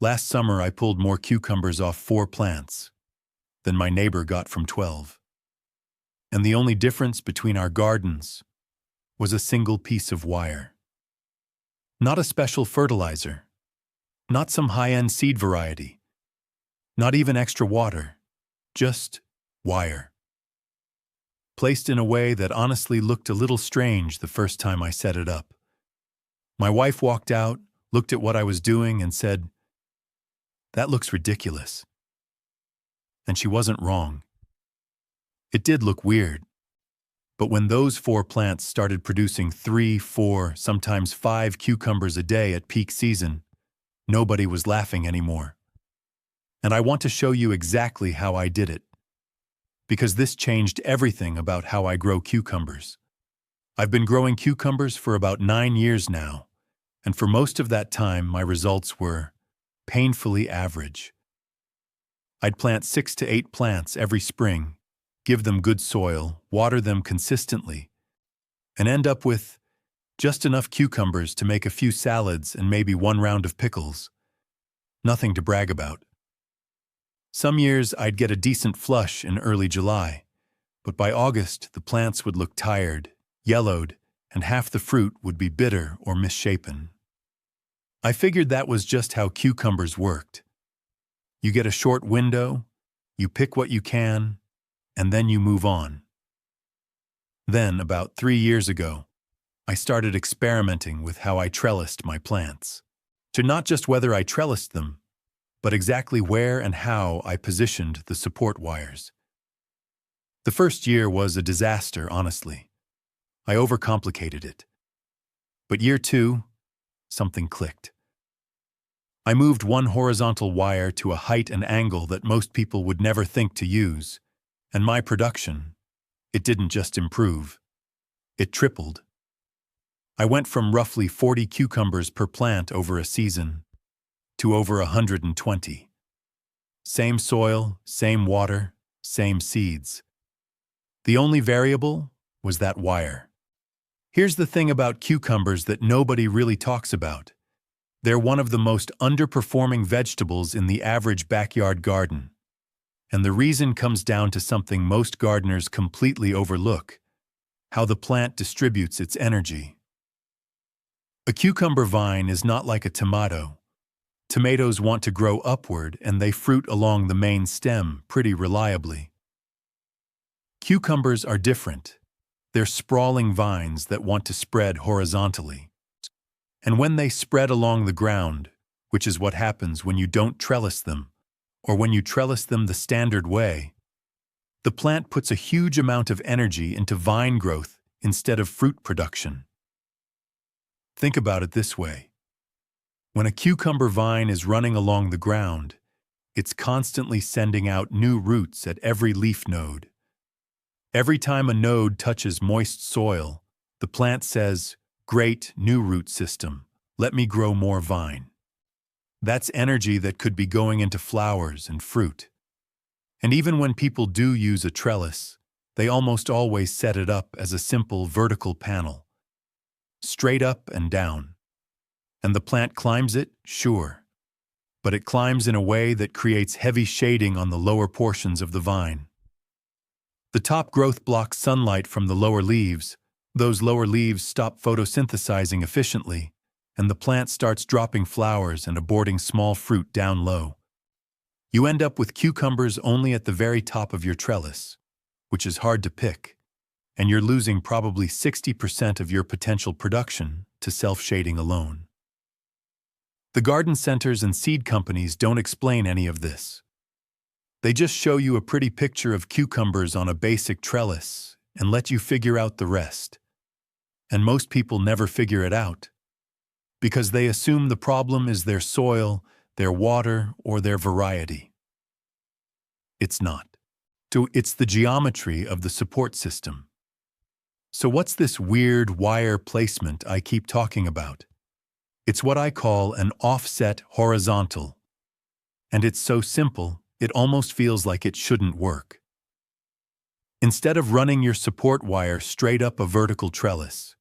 Last summer I pulled more cucumbers off 4 plants than my neighbor got from 12. And the only difference between our gardens was a single piece of wire. Not a special fertilizer, not some high-end seed variety, not even extra water, just wire. Placed in a way that honestly looked a little strange the first time I set it up. My wife walked out, looked at what I was doing, and said, "That looks ridiculous." And she wasn't wrong. It did look weird. But when those 4 plants started producing 3, 4, sometimes 5 cucumbers a day at peak season, nobody was laughing anymore. And I want to show you exactly how I did it, because this changed everything about how I grow cucumbers. I've been growing cucumbers for about 9 years now, and for most of that time my results were painfully average. I'd plant 6 to 8 plants every spring, give them good soil, water them consistently, and end up with just enough cucumbers to make a few salads and maybe 1 round of pickles. Nothing to brag about. Some years I'd get a decent flush in early July, but by August the plants would look tired, yellowed, and half the fruit would be bitter or misshapen. I figured that was just how cucumbers worked. You get a short window, you pick what you can, and then you move on. Then, about 3 years ago, I started experimenting with how I trellised my plants. To not just whether I trellised them, but exactly where and how I positioned the support wires. The first year was a disaster, honestly. I overcomplicated it. But year 2, something clicked. I moved one horizontal wire to a height and angle that most people would never think to use, and my production, it didn't just improve, it tripled. I went from roughly 40 cucumbers per plant over a season to over 120. Same soil, same water, same seeds. The only variable was that wire. Here's the thing about cucumbers that nobody really talks about. They're one of the most underperforming vegetables in the average backyard garden. And the reason comes down to something most gardeners completely overlook: how the plant distributes its energy. A cucumber vine is not like a tomato. Tomatoes want to grow upward and they fruit along the main stem pretty reliably. Cucumbers are different. They're sprawling vines that want to spread horizontally. And when they spread along the ground, which is what happens when you don't trellis them, or when you trellis them the standard way, the plant puts a huge amount of energy into vine growth instead of fruit production. Think about it this way. When a cucumber vine is running along the ground, it's constantly sending out new roots at every leaf node. Every time a node touches moist soil, the plant says, "Great new root system, let me grow more vine." That's energy that could be going into flowers and fruit. And even when people do use a trellis, they almost always set it up as a simple vertical panel. Straight up and down. And the plant climbs it, sure. But it climbs in a way that creates heavy shading on the lower portions of the vine. The top growth blocks sunlight from the lower leaves. Those lower leaves stop photosynthesizing efficiently, and the plant starts dropping flowers and aborting small fruit down low. You end up with cucumbers only at the very top of your trellis, which is hard to pick, and you're losing probably 60% of your potential production to self-shading alone. The garden centers and seed companies don't explain any of this. They just show you a pretty picture of cucumbers on a basic trellis and let you figure out the rest. And most people never figure it out, because they assume the problem is their soil, their water, or their variety. It's not. It's the geometry of the support system. So what's this weird wire placement I keep talking about? It's what I call an offset horizontal. And it's so simple, it almost feels like it shouldn't work. Instead of running your support wire straight up a vertical trellis,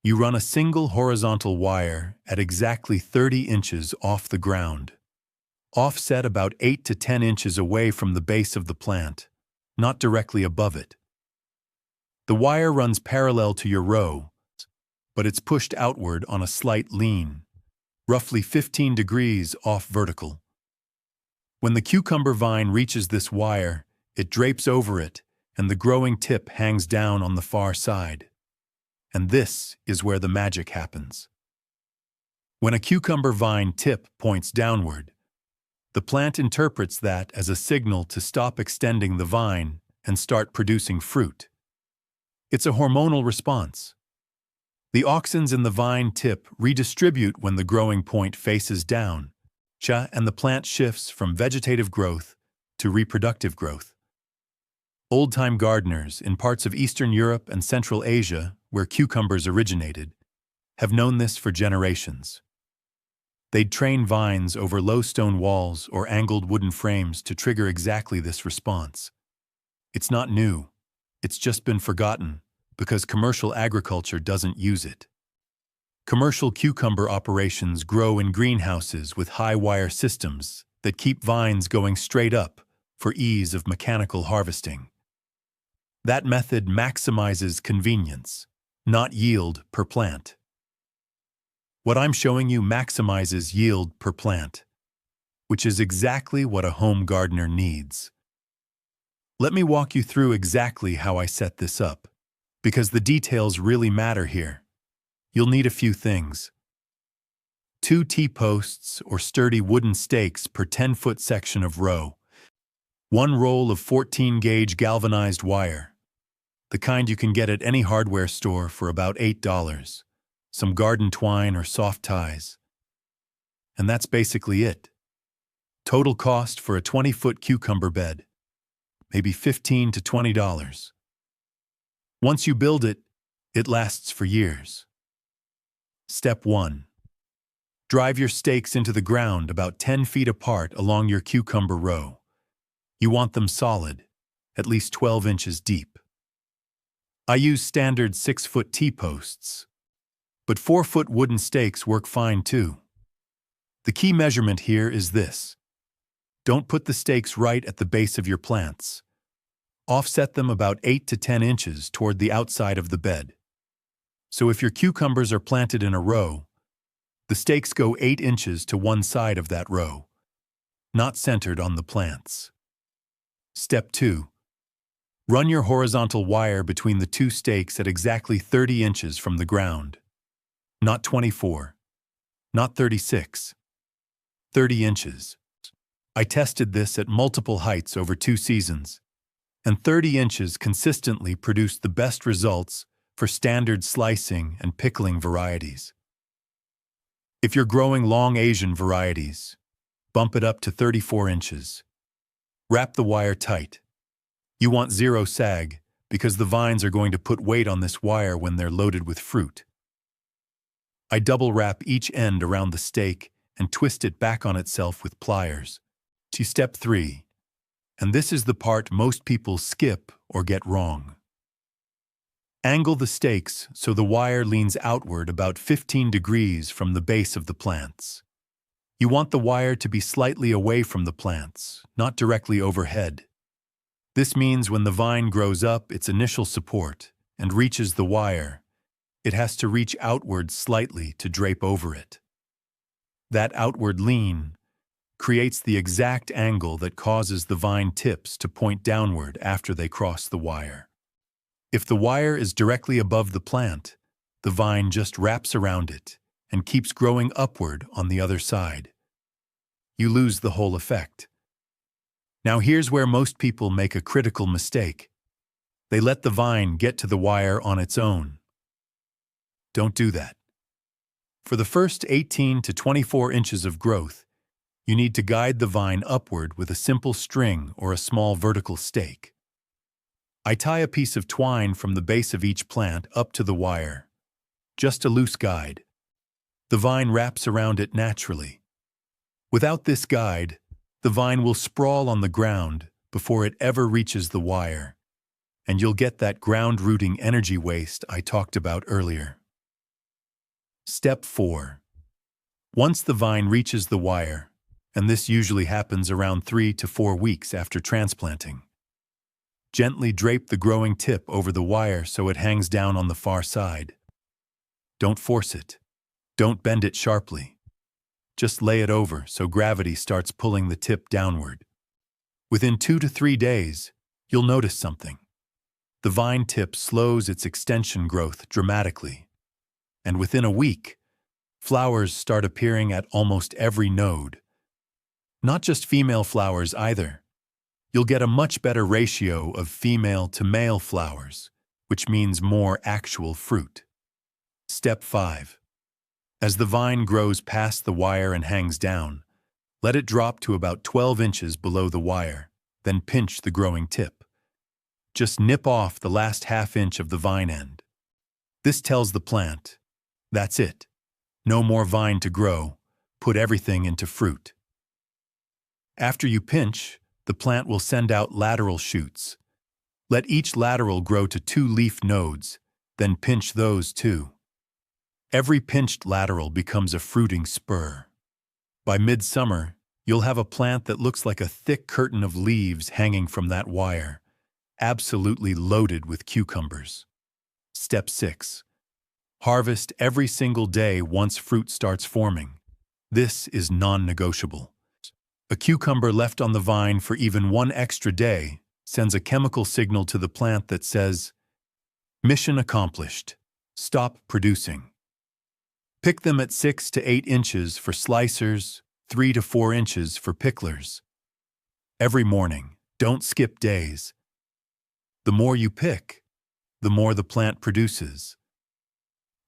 you run a single horizontal wire at exactly 30 inches off the ground. Offset about 8 to 10 inches away from the base of the plant, not directly above it. The wire runs parallel to your row, but it's pushed outward on a slight lean, roughly 15 degrees off vertical. When the cucumber vine reaches this wire, it drapes over it, and the growing tip hangs down on the far side. And this is where the magic happens. When a cucumber vine tip points downward, the plant interprets that as a signal to stop extending the vine and start producing fruit. It's a hormonal response. The auxins in the vine tip redistribute when the growing point faces down, and the plant shifts from vegetative growth to reproductive growth. Old-time gardeners in parts of Eastern Europe and Central Asia, where cucumbers originated, have known this for generations. They'd train vines over low stone walls or angled wooden frames to trigger exactly this response. It's not new. It's just been forgotten because commercial agriculture doesn't use it. Commercial cucumber operations grow in greenhouses with high-wire systems that keep vines going straight up for ease of mechanical harvesting. That method maximizes convenience, not yield per plant. What I'm showing you maximizes yield per plant, which is exactly what a home gardener needs. Let me walk you through exactly how I set this up, because the details really matter here. You'll need a few things. 2 T-posts or sturdy wooden stakes per 10-foot section of row. 1 roll of 14-gauge galvanized wire, the kind you can get at any hardware store for about $8. Some garden twine or soft ties. And that's basically it. Total cost for a 20-foot cucumber bed, maybe $15 to $20. Once you build it, it lasts for years. Step 1. Drive your stakes into the ground about 10 feet apart along your cucumber row. You want them solid, at least 12 inches deep. I use standard 6-foot T-posts, but 4-foot wooden stakes work fine too. The key measurement here is this. Don't put the stakes right at the base of your plants. Offset them about 8 to 10 inches toward the outside of the bed. So if your cucumbers are planted in a row, the stakes go 8 inches to one side of that row, not centered on the plants. Step 2. Run your horizontal wire between the 2 stakes at exactly 30 inches from the ground. Not 24, not 36, 30 inches. I tested this at multiple heights over 2 seasons, and 30 inches consistently produced the best results for standard slicing and pickling varieties. If you're growing long Asian varieties, bump it up to 34 inches. Wrap the wire tight. You want 0 sag because the vines are going to put weight on this wire when they're loaded with fruit. I double wrap each end around the stake and twist it back on itself with pliers. To step 3. And this is the part most people skip or get wrong. Angle the stakes so the wire leans outward about 15 degrees from the base of the plants. You want the wire to be slightly away from the plants, not directly overhead. This means when the vine grows up its initial support and reaches the wire, it has to reach outward slightly to drape over it. That outward lean creates the exact angle that causes the vine tips to point downward after they cross the wire. If the wire is directly above the plant, the vine just wraps around it and keeps growing upward on the other side. You lose the whole effect. Now here's where most people make a critical mistake. They let the vine get to the wire on its own. Don't do that. For the first 18 to 24 inches of growth, you need to guide the vine upward with a simple string or a small vertical stake. I tie a piece of twine from the base of each plant up to the wire. Just a loose guide. The vine wraps around it naturally. Without this guide, the vine will sprawl on the ground before it ever reaches the wire, and you'll get that ground-rooting energy waste I talked about earlier. Step 4. Once the vine reaches the wire, and this usually happens around 3 to 4 weeks after transplanting. Gently drape the growing tip over the wire so it hangs down on the far side. Don't force it. Don't bend it sharply. Just lay it over so gravity starts pulling the tip downward. Within 2 to 3 days, you'll notice something. The vine tip slows its extension growth dramatically, and within a week, flowers start appearing at almost every node. Not just female flowers either. You'll get a much better ratio of female to male flowers, which means more actual fruit. Step 5. As the vine grows past the wire and hangs down, let it drop to about 12 inches below the wire, then pinch the growing tip. Just nip off the last half inch of the vine end. This tells the plant, that's it. No more vine to grow. Put everything into fruit. After you pinch, the plant will send out lateral shoots. Let each lateral grow to 2 leaf nodes, then pinch those too. Every pinched lateral becomes a fruiting spur. By midsummer, you'll have a plant that looks like a thick curtain of leaves hanging from that wire, absolutely loaded with cucumbers. Step 6. Harvest every single day once fruit starts forming. This is non-negotiable. A cucumber left on the vine for even 1 extra day sends a chemical signal to the plant that says, "Mission accomplished. Stop producing." Pick them at 6 to 8 inches for slicers, 3 to 4 inches for picklers. Every morning, don't skip days. The more you pick, the more the plant produces.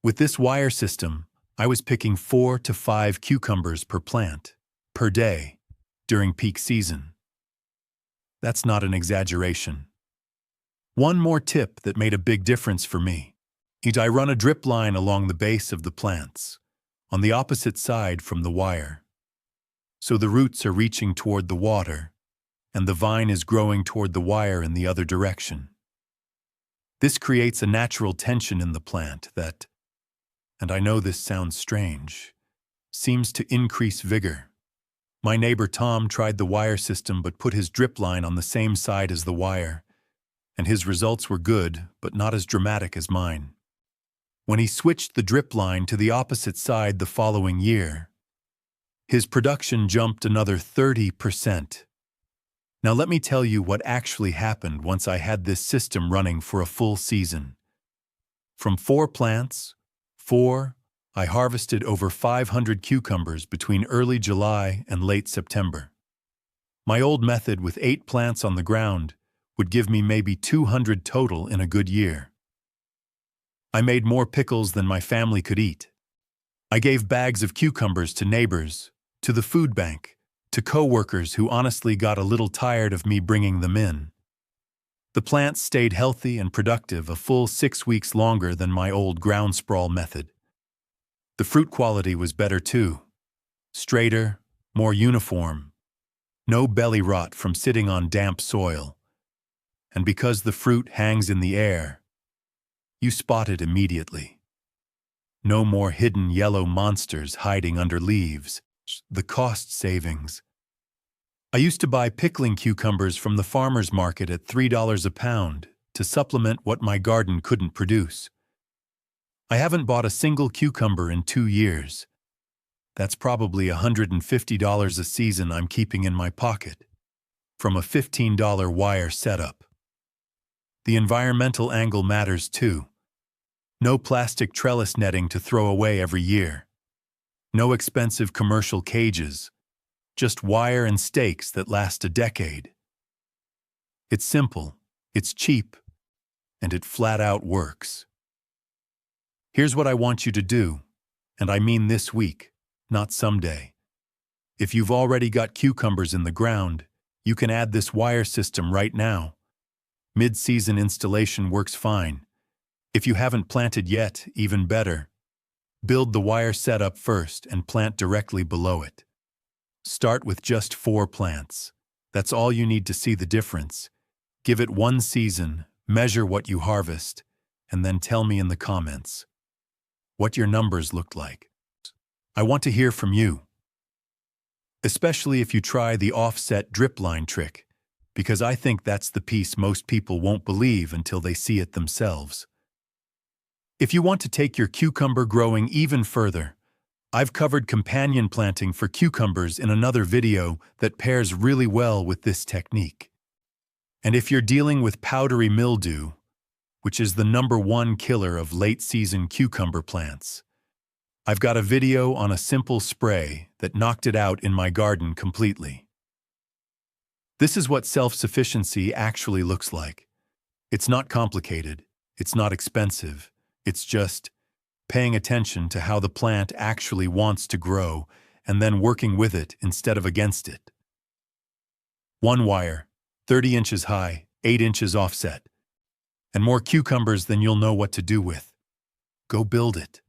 With this wire system, I was picking 4 to 5 cucumbers per plant, per day, during peak season. That's not an exaggeration. One more tip that made a big difference for me. I run a drip line along the base of the plants, on the opposite side from the wire. So the roots are reaching toward the water, and the vine is growing toward the wire in the other direction. This creates a natural tension in the plant that, and I know this sounds strange, seems to increase vigor. My neighbor Tom tried the wire system but put his drip line on the same side as the wire, and his results were good but not as dramatic as mine. When he switched the drip line to the opposite side the following year, his production jumped another 30%. Now let me tell you what actually happened once I had this system running for a full season. From 4 plants, I harvested over 500 cucumbers between early July and late September. My old method with 8 plants on the ground would give me maybe 200 total in a good year. I made more pickles than my family could eat. I gave bags of cucumbers to neighbors, to the food bank, to co-workers who honestly got a little tired of me bringing them in. The plants stayed healthy and productive a full 6 weeks longer than my old ground sprawl method. The fruit quality was better too. Straighter, more uniform. No belly rot from sitting on damp soil. And because the fruit hangs in the air, you spot it immediately. No more hidden yellow monsters hiding under leaves. The cost savings. I used to buy pickling cucumbers from the farmer's market at $3 a pound to supplement what my garden couldn't produce. I haven't bought a single cucumber in 2 years. That's probably $150 a season I'm keeping in my pocket, from a $15 wire setup. The environmental angle matters too. No plastic trellis netting to throw away every year. No expensive commercial cages, just wire and stakes that last a decade. It's simple, it's cheap, and it flat out works. Here's what I want you to do, and I mean this week, not someday. If you've already got cucumbers in the ground, you can add this wire system right now. Mid-season installation works fine. If you haven't planted yet, even better. Build the wire setup first and plant directly below it. Start with just 4 plants. That's all you need to see the difference. Give it 1 season, measure what you harvest, and then tell me in the comments what your numbers looked like. I want to hear from you. especially if you try the offset drip line trick, because I think that's the piece most people won't believe until they see it themselves. If you want to take your cucumber growing even further, I've covered companion planting for cucumbers in another video that pairs really well with this technique. And if you're dealing with powdery mildew, which is the #1 killer of late-season cucumber plants, I've got a video on a simple spray that knocked it out in my garden completely. This is what self-sufficiency actually looks like. It's not complicated, it's not expensive, it's just paying attention to how the plant actually wants to grow and then working with it instead of against it. 1 wire, 30 inches high, 8 inches offset, and more cucumbers than you'll know what to do with. Go build it.